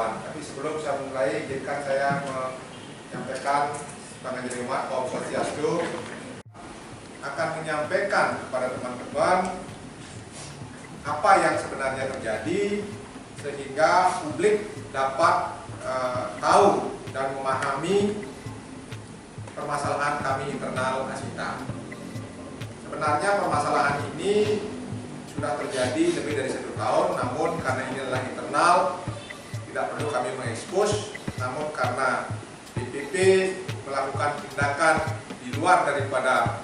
kawan-kawan. Tapi sebelum saya mulai, izinkan saya menyampaikan sebagai umat Om Swastiastu akan menyampaikan kepada teman-teman apa yang sebenarnya terjadi sehingga publik dapat tahu dan memahami permasalahan kami internal Asita. Sebenarnya permasalahan ini sudah terjadi lebih dari 1 tahun, namun karena ini adalah internal, tidak perlu kami mengekspos. Namun karena DPP melakukan tindakan di luar daripada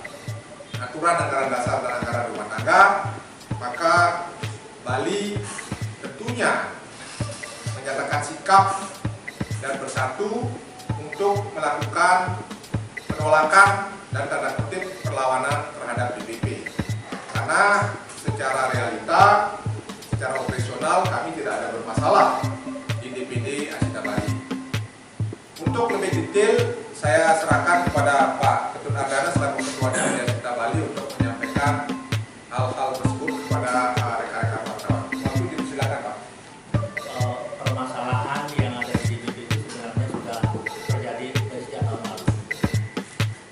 aturan anggaran dasar dan anggaran rumah tangga, maka Bali tentunya menyatakan sikap dan bersatu untuk melakukan penolakan dan tanda kutip perlawanan terhadap DPP. Karena secara realita, secara operasional kami tidak ada bermasalah di DPD Asita Bali. Untuk lebih detail, saya serahkan kepada Pak Ketut Ardana selaku Ketua DPD Asita Bali untuk menyampaikan hal-hal tersebut kepada rekan-rekan wartawan. Waktu silakan Pak. Permasalahan yang ada di DPD itu sebenarnya sudah terjadi dari sejak tahun lalu.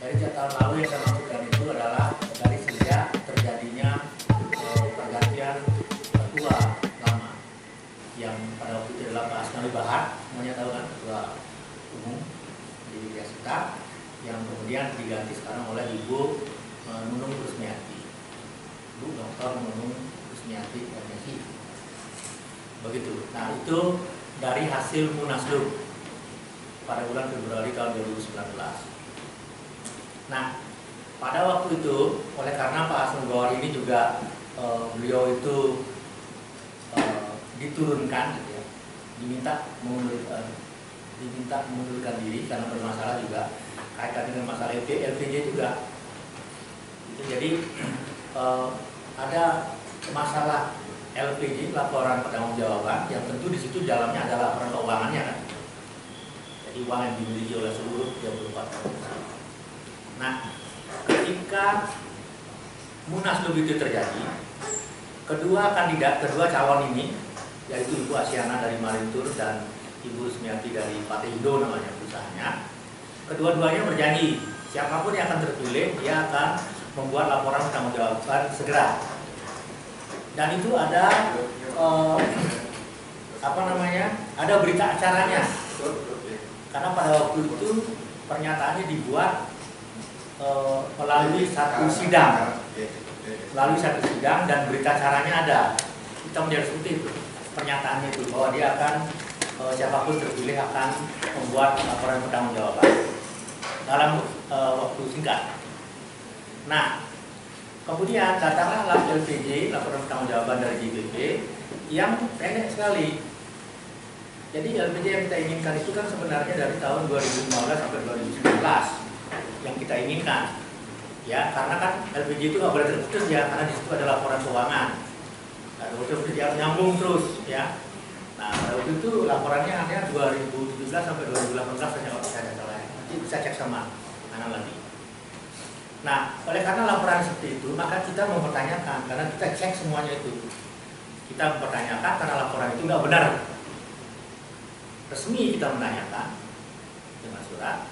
Dari sejak tahun lalu yang saya maksudkan itu adalah dari sejak terjadinya pergantian ketua lama yang pada waktu itu adalah Pak Asnawi Bahar, semuanya tahu kan, ketua umum di Asita, yang kemudian diganti sekarang oleh Ibu Nunung Rusmiati, Ibu Dr. Nunung Rusmiati MSI. Begitu. Nah, itu dari hasil Munaslup pada bulan Februari tahun 2019. Nah, pada waktu itu, oleh karena Pak Asnawi Bahar ini juga beliau itu diturunkan, gitu ya, diminta mengundurkan diri karena bermasalah juga kaitan dengan masalah LPG juga. Itu jadi ada masalah LPG, laporan pertanggungjawaban, yang tentu di situ dalamnya adalah laporan keuangannya kan. Jadi uang yang dimiliki oleh seluruh 34 orang. Nah, ketika Munaslup itu terjadi, kedua calon ini, yaitu Ibu Asyana dari Marintur dan Ibu Rusmiati dari Patindo namanya perusahaannya, kedua-duanya berjanji siapapun yang akan terpilih dia akan membuat laporan pertanggungjawaban segera. Dan itu ada ada berita acaranya. Karena pada waktu itu pernyataannya dibuat melalui satu sidang, dan berita acaranya ada. Kita menjadi seperti itu pernyataannya itu, bahwa dia akan siapapun terpilih akan membuat laporan pertanggungjawaban dalam waktu singkat. Nah, kemudian datanglah LPG, laporan pertanggungjawaban dari DPP yang pendek sekali. Jadi LPG yang kita inginkan itu kan sebenarnya dari tahun 2015 sampai 2019 yang kita inginkan, ya, karena kan LPG itu nggak boleh terputus ya, karena di situ ada laporan keuangan. Nah, betul-betul dia nyambung terus, ya. Nah, pada waktu itu laporannya hanya 2017 sampai 2018 saja kalau saya tidak salah. Nanti bisa cek sama kanan lagi. Nah, oleh karena laporan seperti itu, maka kita mempertanyakan, karena kita cek semuanya itu. Kita mempertanyakan karena laporan itu nggak benar. Resmi kita menanyakan dengan surat,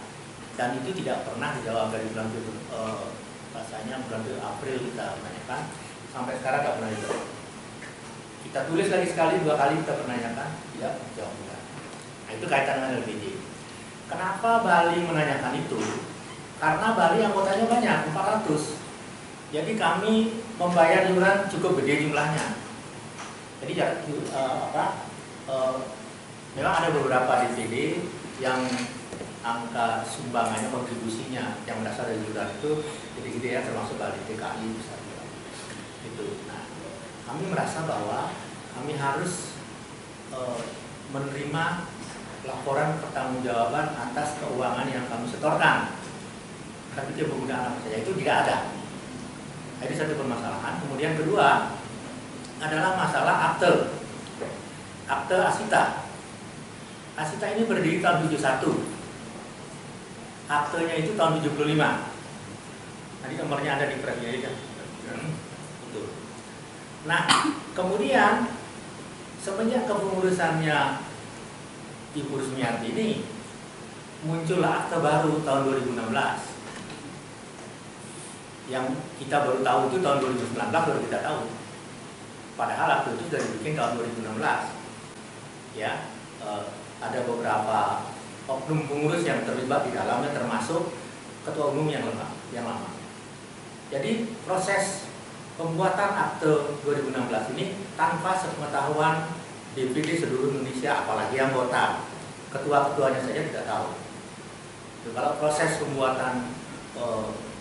dan itu tidak pernah dijawab dari bulan April kita menanyakan, sampai sekarang nggak pernah dijawab. Kita tulis lagi sekali, 2 kali kita menanyakan, tidak dijawab juga. Nah, itu kaitan dengan LPG. Kenapa Bali menanyakan itu? Karena Bali anggotanya banyak, 400. Jadi kami membayar iuran cukup gede jumlahnya. Jadi memang ada beberapa DPD yang angka sumbangannya, kontribusinya yang berasal dari iuran itu gede-gede ya, termasuk Bali, TKI misalnya. Itu. Nah, kami merasa bahwa kami harus menerima laporan pertanggungjawaban atas keuangan yang kami setorkan. Tapi itu penggunaan apa saja itu tidak ada. Jadi satu permasalahan. Kemudian kedua adalah masalah akte Asita. Asita ini berdiri tahun 71. Aktenya itu tahun 75. Tadi nomornya ada di presiden kan. Nah, kemudian semenjak kepengurusannya Ibu Rusmianti ini muncullah akte baru tahun 2016. Yang kita baru tahu itu tahun 2019 baru kita tahu. Padahal akte itu sudah dibikin tahun 2016. Ya, ada beberapa oknum pengurus yang terlibat di dalamnya, termasuk ketua umum yang lama. Jadi proses pembuatan akte 2016 ini tanpa sepengetahuan DPD seluruh Indonesia, apalagi anggota, ketua-ketuanya saja tidak tahu. Kalau proses pembuatan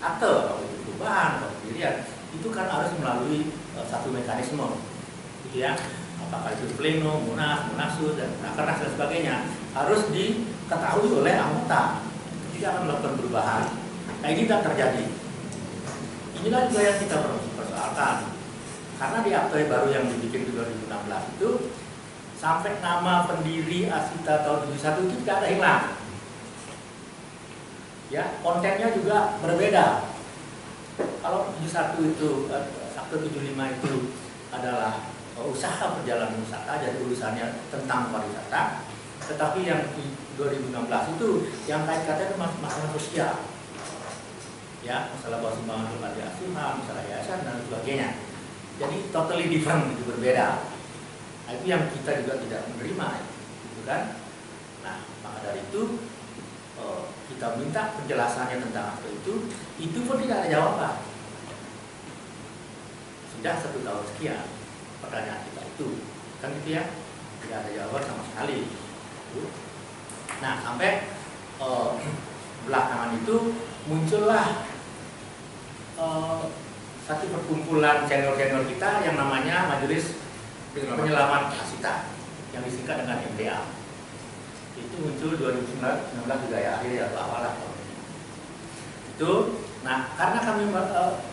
akte atau perubahan atau pendirian itu kan harus melalui satu mekanisme, gitu ya. Apakah itu pleno, munaslup, dan rakernas dan sebagainya harus diketahui oleh anggota. Tidak akan melakukan perubahan. Nah, ini tidak terjadi. Inilah juga yang kita persoalkan. Karena di akte baru yang dibikin di 2016 itu sampai nama pendiri Asita tahun 71 itu tidak ada hilang. Ya, kontennya juga berbeda. Kalau 71 itu, akte 75 itu adalah usaha perjalanan wisata, jadi urusannya tentang pariwisata. Tetapi yang di 2016 itu yang kait-kaitnya masalah sosial, ya, masalah bahwa sumbangan lembaga asuhan, masalah yayasan dan sebagainya. Jadi totally different, itu berbeda. Nah, itu yang kita juga tidak menerima, gitu kan? Nah, maka dari itu kita minta penjelasannya tentang akte itu pun tidak ada jawaban. Sudah 1 tahun sekian pertanyaan kita itu, kan gitu ya, tidak ada jawaban sama sekali. Nah, sampai belakangan itu muncullah satu perkumpulan senior-senior kita yang namanya Majelis Penyelamat Asita, yang disingkat dengan MPA. Itu muncul 2019 juga ya, akhir atau awal lah. Itu, nah karena kami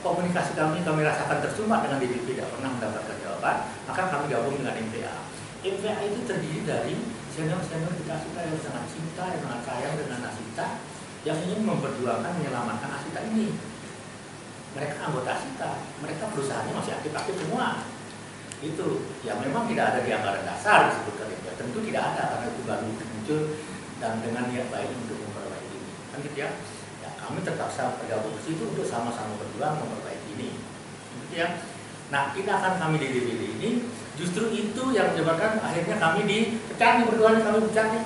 komunikasi kami rasakan tersumbat dengan DPP, tidak pernah mendapatkan jawaban, maka kami gabung dengan MPA. MPA itu terdiri dari senior-senior kita Asita yang sangat cinta, yang sangat sayang dengan Asita, yang ingin memperjuangkan menyelamatkan Asita ini. Mereka anggota Asita, mereka perusahaannya masih aktif-aktif semua. Itu, ya memang tidak ada di anggaran dasar disebutkan MPA, tentu tidak ada karena itu baru muncul dan dengan niat baik untuk memperbaiki ini. Kan gitu ya. Kami terpaksa bergabung ke situ untuk sama-sama berjuang memperbaiki ini. Gitu ya. Nah, tindakan kami di DPD ini justru itu yang menyebabkan akhirnya kami dipecat nih, berdua nih kami pecat nih.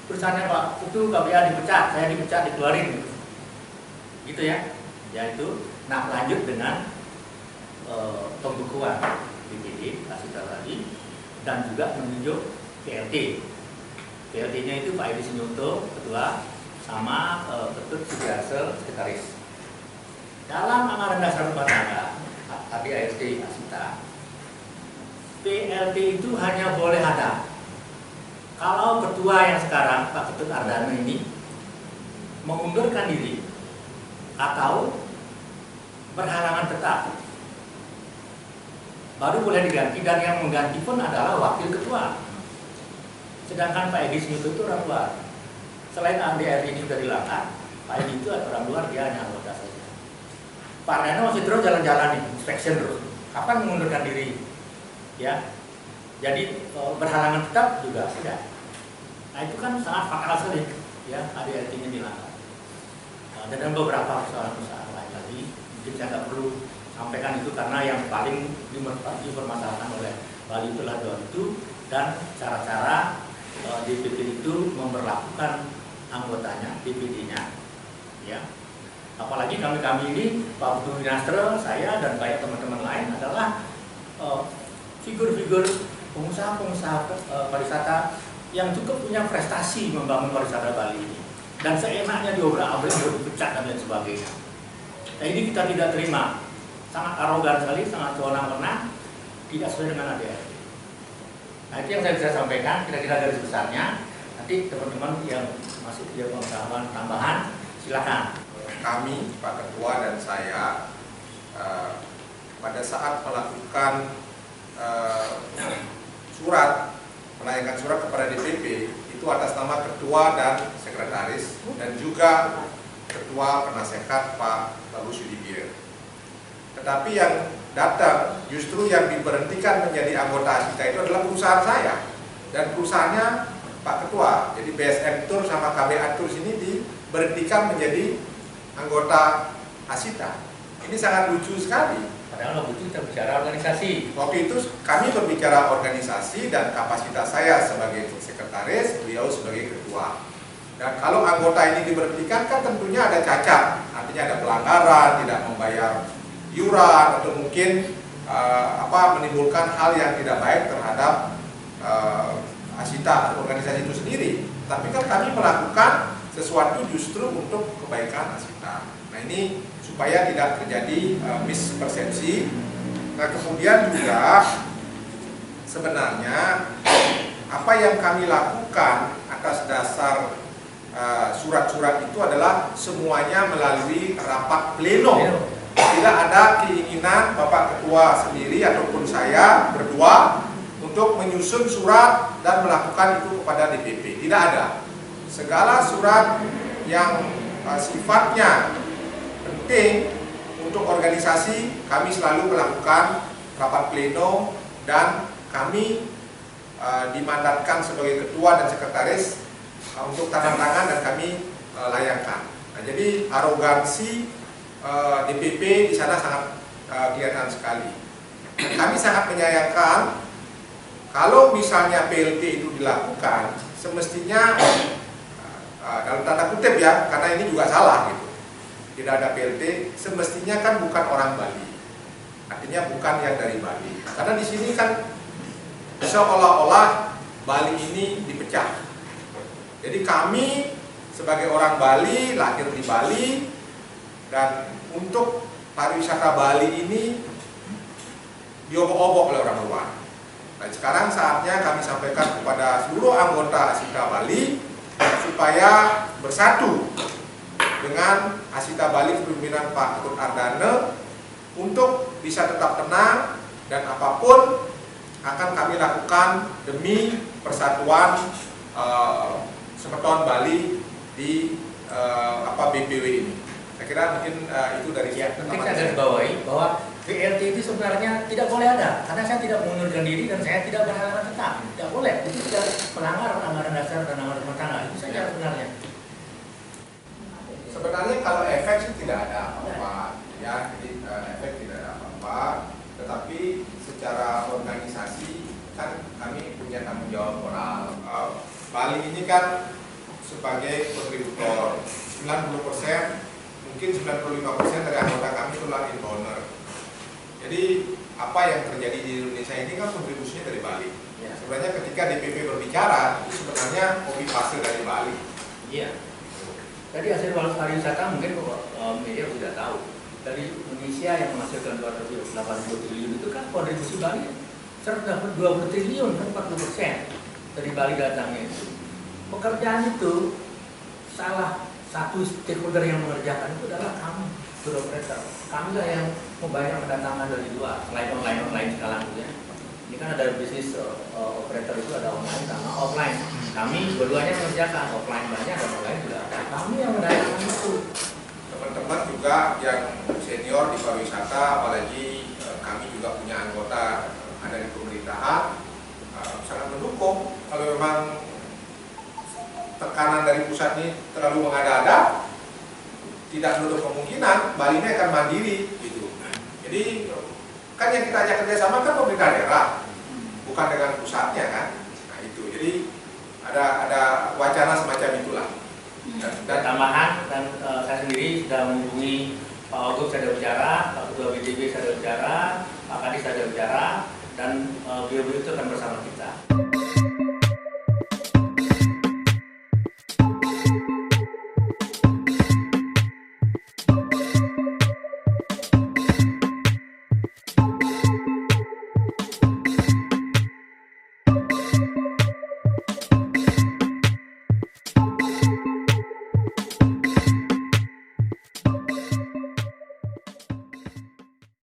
Perusahaannya Pak, itu KBA dipecat, saya dipecat, dikeluarin. Gitu ya. Ya itu. Nah, lanjut dengan pembukuan DPD Asita tadi dan juga menunjuk PLT. PLT-nya itu Pak Edi Sinyunto, ketua, sama Ketut Sudiarso, sekretaris. Dalam anggaran dasar rumah tangga ADART Asita, PLT itu hanya boleh ada kalau ketua yang sekarang Pak Ketut Ardana ini mengundurkan diri atau berhalangan tetap, baru boleh diganti, dan yang mengganti pun adalah wakil ketua. Sedangkan Pak Edi Sinyunto itu orang luar. Selain ADART ini sudah dilanggar, Pak Edi itu orang luar, dia hanya anggota saja. Pak Ardana masih terus jalan-jalan nih, inspection terus. Kapan mengundurkan diri? Ya, jadi berhalangan tetap juga tidak. Nah itu kan sangat fatal sekali, ya, ADART-nya dilanggar. Dan beberapa persoalan-persoalan lain lagi, mungkin saya nggak perlu sampaikan itu karena yang paling dipermasalahkan oleh Bali itulah itu dan cara-cara DPD itu memperlakukan anggotanya, DPD-nya, ya. Apalagi kami ini, Pak Putu Winastra, saya dan banyak teman-teman lain adalah figur-figur pengusaha-pengusaha pariwisata yang cukup punya prestasi membangun pariwisata Bali ini. Dan seenaknya diobrak-abrik, dipecat dan lain sebagainya. Nah ini kita tidak terima, sangat arogan sekali, sangat wewenang-wewenang, tidak sesuai dengan ADART. Nah itu yang saya bisa sampaikan, kira-kira garis besarnya. Nanti teman-teman yang masuk di pengetahuan tambahan, silakan. Kami, Pak Ketua dan saya, pada saat melakukan menaikkan surat kepada DPP, itu atas nama Ketua dan Sekretaris, dan juga Ketua Penasehat Pak Bagus Yudhibir. Tetapi yang datang, justru yang diberhentikan menjadi anggota Asita itu adalah perusahaan saya. Dan perusahaannya Pak Ketua. Jadi BSM Tour sama KBA Tours ini diberhentikan menjadi anggota Asita. Ini sangat lucu sekali. Padahal waktu itu kita bicara organisasi. Waktu itu kami berbicara organisasi dan kapasitas saya sebagai sekretaris, beliau sebagai ketua. Dan kalau anggota ini diberhentikan kan tentunya ada cacat, artinya ada pelanggaran, tidak membayar iuran atau mungkin menimbulkan hal yang tidak baik terhadap Asita organisasi itu sendiri. Tapi kan kami melakukan sesuatu justru untuk kebaikan Asita. Nah ini supaya tidak terjadi mispersepsi. Nah kemudian juga sebenarnya apa yang kami lakukan atas dasar surat-surat itu adalah semuanya melalui rapat pleno. Tidak ada keinginan Bapak Ketua sendiri ataupun saya berdua untuk menyusun surat dan melakukan itu kepada DPP. Tidak ada. Segala surat yang sifatnya penting untuk organisasi kami selalu melakukan rapat pleno dan kami dimandatkan sebagai ketua dan sekretaris untuk tanda tangan dan kami layangkan. Nah, jadi arogansi DPP di sana sangat kelihatan sekali. Kami sangat menyayangkan kalau misalnya PLT itu dilakukan, semestinya dalam tanda kutip ya, karena ini juga salah gitu. Tidak ada PLT, semestinya kan bukan orang Bali. Artinya bukan yang dari Bali. Karena di sini kan seolah-olah Bali ini dipecah. Jadi kami sebagai orang Bali, lahir di Bali, dan untuk pariwisata Bali ini diobok-obok oleh orang luar. Nah, sekarang saatnya kami sampaikan kepada seluruh anggota Asita Bali supaya bersatu dengan Asita Bali kepemimpinan Pak Ketut Ardana untuk bisa tetap tenang dan apapun akan kami lakukan demi persatuan Semeton Bali di BPW ini. Saya kira mungkin itu dari penting saya garis bawahi bahwa PLT itu sebenarnya tidak boleh ada karena saya tidak mengundurkan diri dan saya tidak berhalangan tetap. Tidak boleh. Itu tidak melanggar anggaran dasar dan anggaran rumah tangga. Itu saja sebenarnya. Sebenarnya kalau efek sih tidak ada apa-apa, ya, jadi efek tidak ada apa-apa. Tetapi secara organisasi kan kami punya tanggung jawab moral. Bali ini kan sebagai kontributor 90%, mungkin 95% dari anggota kami itu adalah inbound. Jadi apa yang terjadi di Indonesia ini kan kontribusinya dari Bali. Ya. Sebenarnya ketika DPP berbicara itu sebenarnya kopi paste dari Bali. Iya. Tadi hasil pariwisata mungkin media sudah tahu. Dari Indonesia yang menghasilkan 280 triliun itu kan kontribusi Bali 120 triliun kan 40% dari Bali datangnya itu. Pekerjaan itu salah satu stakeholder yang mengerjakan itu adalah kami, tour operator. Kami lah yang membayar mendatangkan dari luar, selain online sekarang gitu ya. Ini kan ada bisnis operator itu ada online sama offline. Kami dua-duanya mengerjakan, offline banyak dan online juga ada. Kami yang mendatangkan itu. Teman-teman juga yang senior di pariwisata, apalagi kami juga punya anggota ada di pemerintahan, sangat mendukung. Kalau memang tekanan dari pusat ini terlalu mengada-ada, tidak menutup kemungkinan Bali ini akan mandiri gitu. Jadi kan yang kita ajak kerjasama kan pemerintah daerah, bukan dengan pusatnya kan. Nah itu, jadi ada wacana semacam itulah. Dan tambahan, dan saya sendiri sudah menghubungi Pak Wagub, saya sudah bicara, Pak Ketua BJB saya sudah bicara, Pak Kadis saya sudah bicara, dan beliau itu akan bersama kita.